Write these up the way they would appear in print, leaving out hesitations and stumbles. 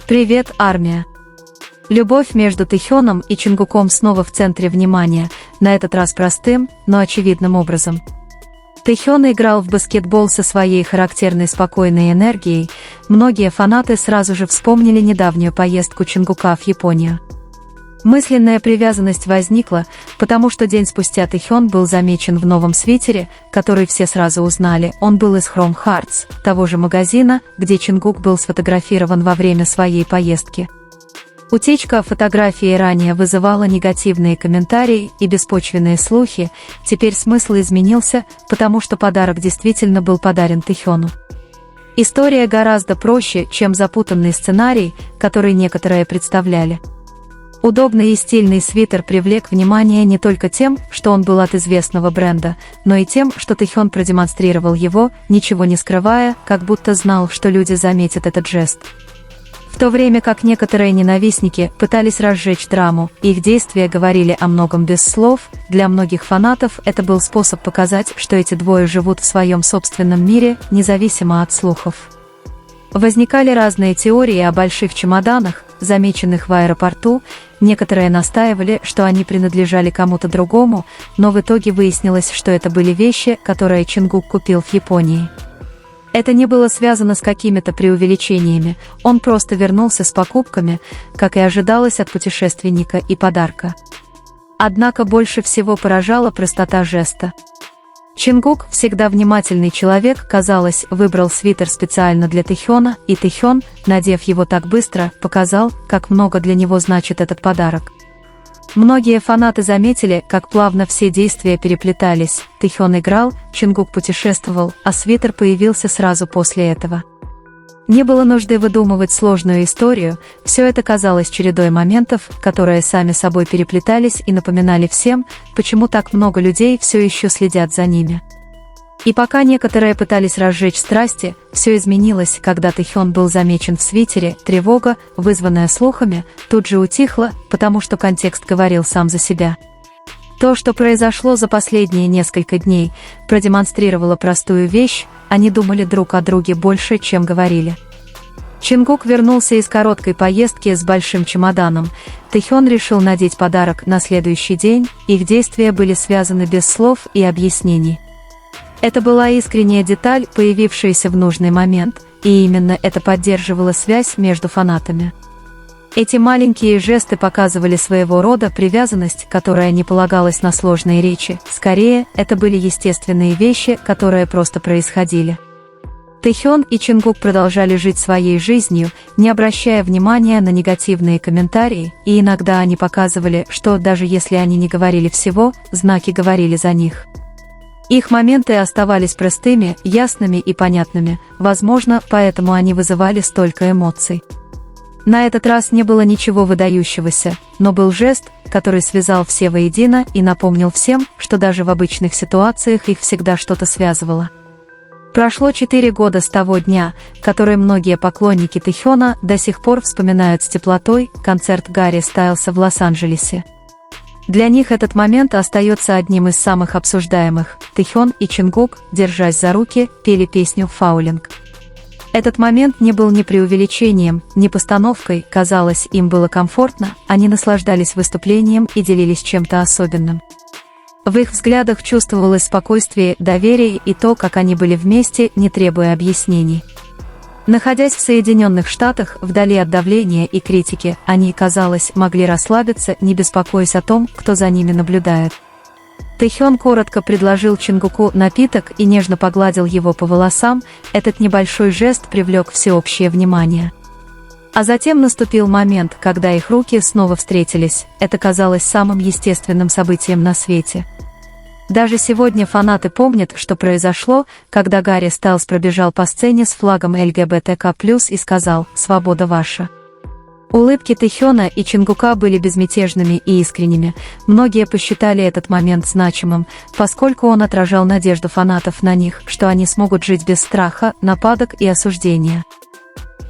Привет, армия! Любовь между Тэхёном и Чонгуком снова в центре внимания, на этот раз простым, но очевидным образом. Тэхён играл в баскетбол со своей характерной спокойной энергией, многие фанаты сразу же вспомнили недавнюю поездку Чонгука в Японию. Мысленная привязанность возникла, потому что день спустя Тэхён был замечен в новом свитере, который все сразу узнали. Он был из Chrome Hearts, того же магазина, где Чонгук был сфотографирован во время своей поездки. Утечка фотографии ранее вызывала негативные комментарии и беспочвенные слухи, теперь смысл изменился, потому что подарок действительно был подарен Тэхёну. История гораздо проще, чем запутанный сценарий, который некоторые представляли. Удобный и стильный свитер привлек внимание не только тем, что он был от известного бренда, но и тем, что Тэхён продемонстрировал его, ничего не скрывая, как будто знал, что люди заметят этот жест. В то время как некоторые ненавистники пытались разжечь драму, их действия говорили о многом без слов, для многих фанатов это был способ показать, что эти двое живут в своем собственном мире, независимо от слухов. Возникали разные теории о больших чемоданах, замеченных в аэропорту, некоторые настаивали, что они принадлежали кому-то другому, но в итоге выяснилось, что это были вещи, которые Чонгук купил в Японии. Это не было связано с какими-то преувеличениями, он просто вернулся с покупками, как и ожидалось от путешественника и подарка. Однако больше всего поражала простота жеста. Чонгук, всегда внимательный человек, казалось, выбрал свитер специально для Тэхёна, и Тэхён, надев его так быстро, показал, как много для него значит этот подарок. Многие фанаты заметили, как плавно все действия переплетались. Тэхён играл, Чонгук путешествовал, а свитер появился сразу после этого. Не было нужды выдумывать сложную историю, все это казалось чередой моментов, которые сами собой переплетались и напоминали всем, почему так много людей все еще следят за ними. И пока некоторые пытались разжечь страсти, все изменилось, когда Тэхён был замечен в свитере, тревога, вызванная слухами, тут же утихла, потому что контекст говорил сам за себя. То, что произошло за последние несколько дней, продемонстрировало простую вещь, они думали друг о друге больше, чем говорили. Чонгук вернулся из короткой поездки с большим чемоданом, Тэхён решил надеть подарок на следующий день, их действия были связаны без слов и объяснений. Это была искренняя деталь, появившаяся в нужный момент, и именно это поддерживало связь между фанатами. Эти маленькие жесты показывали своего рода привязанность, которая не полагалась на сложные речи, скорее, это были естественные вещи, которые просто происходили. Тэхён и Чонгук продолжали жить своей жизнью, не обращая внимания на негативные комментарии, и иногда они показывали, что даже если они не говорили всего, знаки говорили за них. Их моменты оставались простыми, ясными и понятными, возможно, поэтому они вызывали столько эмоций. На этот раз не было ничего выдающегося, но был жест, который связал все воедино и напомнил всем, что даже в обычных ситуациях их всегда что-то связывало. Прошло 4 года с того дня, который многие поклонники Тэхёна до сих пор вспоминают с теплотой, концерт Гарри Стайлса в Лос-Анджелесе. Для них этот момент остается одним из самых обсуждаемых. Тэхён и Чонгук, держась за руки, пели песню «Falling». Этот момент не был ни преувеличением, ни постановкой, казалось, им было комфортно, они наслаждались выступлением и делились чем-то особенным. В их взглядах чувствовалось спокойствие, доверие и то, как они были вместе, не требуя объяснений. Находясь в Соединенных Штатах, вдали от давления и критики, они, казалось, могли расслабиться, не беспокоясь о том, кто за ними наблюдает. Тэхён коротко предложил Чонгуку напиток и нежно погладил его по волосам, этот небольшой жест привлек всеобщее внимание. А затем наступил момент, когда их руки снова встретились, это казалось самым естественным событием на свете. Даже сегодня фанаты помнят, что произошло, когда Гарри Стайлс пробежал по сцене с флагом ЛГБТК+, и сказал «Свобода ваша». Улыбки Тэхёна и Чонгука были безмятежными и искренними, многие посчитали этот момент значимым, поскольку он отражал надежду фанатов на них, что они смогут жить без страха, нападок и осуждения.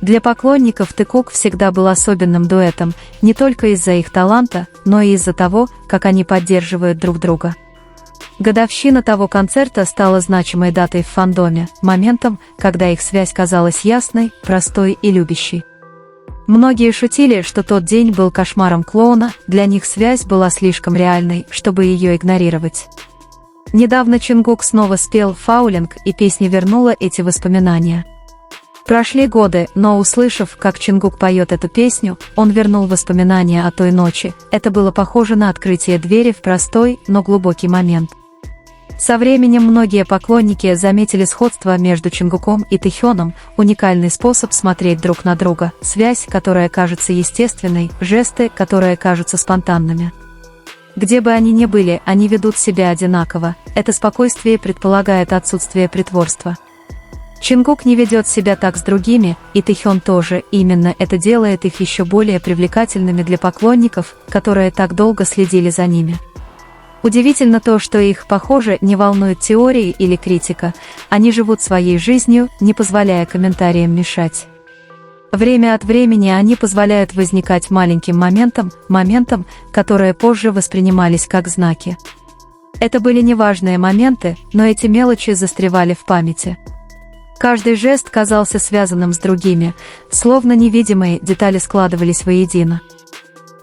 Для поклонников Тэкук всегда был особенным дуэтом, не только из-за их таланта, но и из-за того, как они поддерживают друг друга. Годовщина того концерта стала значимой датой в фандоме, моментом, когда их связь казалась ясной, простой и любящей. Многие шутили, что тот день был кошмаром клоуна, для них связь была слишком реальной, чтобы ее игнорировать. Недавно Чингук снова спел «Фаулинг», и песня вернула эти воспоминания. Прошли годы, но услышав, как Чингук поет эту песню, он вернул воспоминания о той ночи. Это было похоже на открытие двери в простой, но глубокий момент. Со временем многие поклонники заметили сходство между Чингуком и Тэхёном, уникальный способ смотреть друг на друга, связь, которая кажется естественной, жесты, которые кажутся спонтанными. Где бы они ни были, они ведут себя одинаково. Это спокойствие предполагает отсутствие притворства. Чингук не ведет себя так с другими, и Тэхён тоже, именно это делает их еще более привлекательными для поклонников, которые так долго следили за ними. Удивительно то, что их, похоже, не волнует теории или критика, они живут своей жизнью, не позволяя комментариям мешать. Время от времени они позволяют возникать маленьким моментам, которые позже воспринимались как знаки. Это были неважные моменты, но эти мелочи застревали в памяти. Каждый жест казался связанным с другими, словно невидимые детали складывались воедино.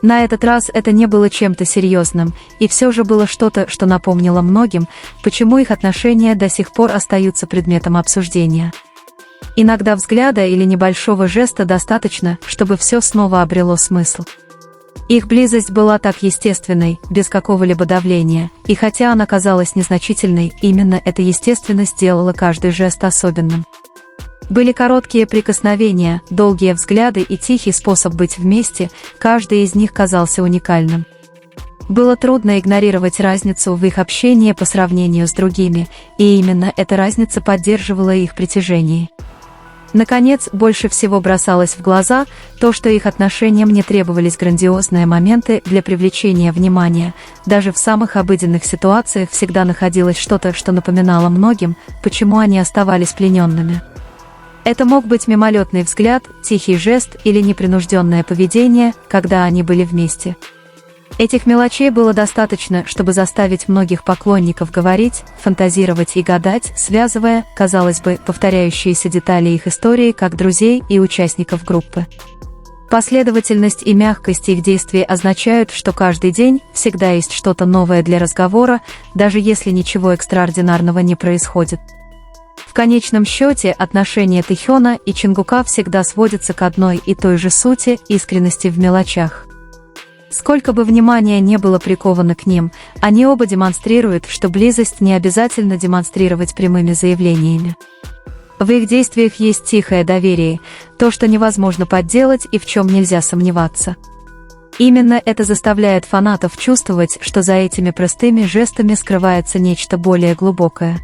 На этот раз это не было чем-то серьезным, и все же было что-то, что напомнило многим, почему их отношения до сих пор остаются предметом обсуждения. Иногда взгляда или небольшого жеста достаточно, чтобы все снова обрело смысл. Их близость была так естественной, без какого-либо давления, и хотя она казалась незначительной, именно эта естественность делала каждый жест особенным. Были короткие прикосновения, долгие взгляды и тихий способ быть вместе, каждый из них казался уникальным. Было трудно игнорировать разницу в их общении по сравнению с другими, и именно эта разница поддерживала их притяжение. Наконец, больше всего бросалось в глаза то, что их отношениям не требовались грандиозные моменты для привлечения внимания. Даже в самых обыденных ситуациях всегда находилось что-то, что напоминало многим, почему они оставались плененными. Это мог быть мимолетный взгляд, тихий жест или непринужденное поведение, когда они были вместе. Этих мелочей было достаточно, чтобы заставить многих поклонников говорить, фантазировать и гадать, связывая, казалось бы, повторяющиеся детали их истории как друзей и участников группы. Последовательность и мягкость их действий означают, что каждый день всегда есть что-то новое для разговора, даже если ничего экстраординарного не происходит. В конечном счете, отношения Тэхёна и Чингука всегда сводятся к одной и той же сути – искренности в мелочах. Сколько бы внимания не было приковано к ним, они оба демонстрируют, что близость не обязательно демонстрировать прямыми заявлениями. В их действиях есть тихое доверие, то, что невозможно подделать и в чем нельзя сомневаться. Именно это заставляет фанатов чувствовать, что за этими простыми жестами скрывается нечто более глубокое.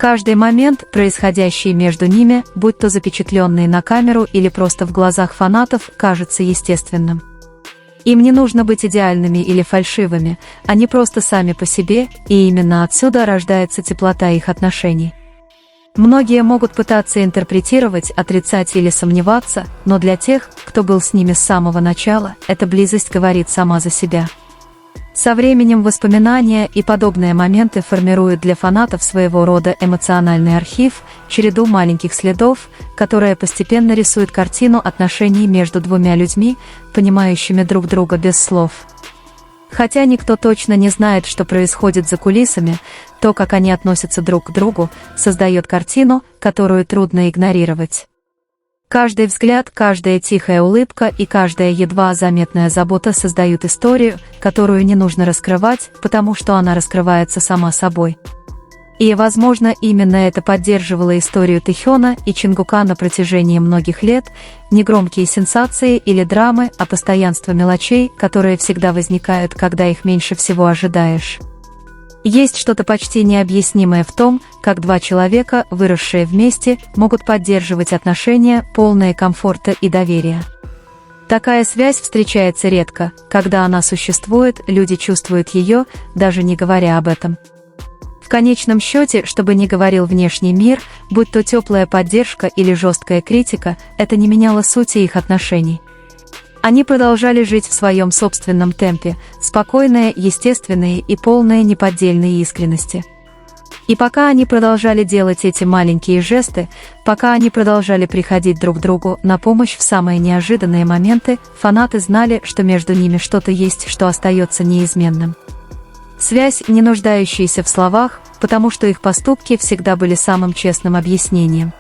Каждый момент, происходящий между ними, будь то запечатленный на камеру или просто в глазах фанатов, кажется естественным. Им не нужно быть идеальными или фальшивыми, они просто сами по себе, и именно отсюда рождается теплота их отношений. Многие могут пытаться интерпретировать, отрицать или сомневаться, но для тех, кто был с ними с самого начала, эта близость говорит сама за себя. Со временем воспоминания и подобные моменты формируют для фанатов своего рода эмоциональный архив, череду маленьких следов, которые постепенно рисуют картину отношений между двумя людьми, понимающими друг друга без слов. Хотя никто точно не знает, что происходит за кулисами, то, как они относятся друг к другу, создает картину, которую трудно игнорировать. Каждый взгляд, каждая тихая улыбка и каждая едва заметная забота создают историю, которую не нужно раскрывать, потому что она раскрывается сама собой. И, возможно, именно это поддерживало историю Тэхёна и Чингука на протяжении многих лет, не громкие сенсации или драмы, а постоянство мелочей, которые всегда возникают, когда их меньше всего ожидаешь. Есть что-то почти необъяснимое в том, как два человека, выросшие вместе, могут поддерживать отношения, полные комфорта и доверия. Такая связь встречается редко, когда она существует, люди чувствуют ее, даже не говоря об этом. В конечном счете, что бы ни говорил внешний мир, будь то теплая поддержка или жесткая критика, это не меняло сути их отношений. Они продолжали жить в своем собственном темпе, спокойные, естественные и полные неподдельной искренности. И пока они продолжали делать эти маленькие жесты, пока они продолжали приходить друг другу на помощь в самые неожиданные моменты, фанаты знали, что между ними что-то есть, что остается неизменным. Связь, не нуждающаяся в словах, потому что их поступки всегда были самым честным объяснением.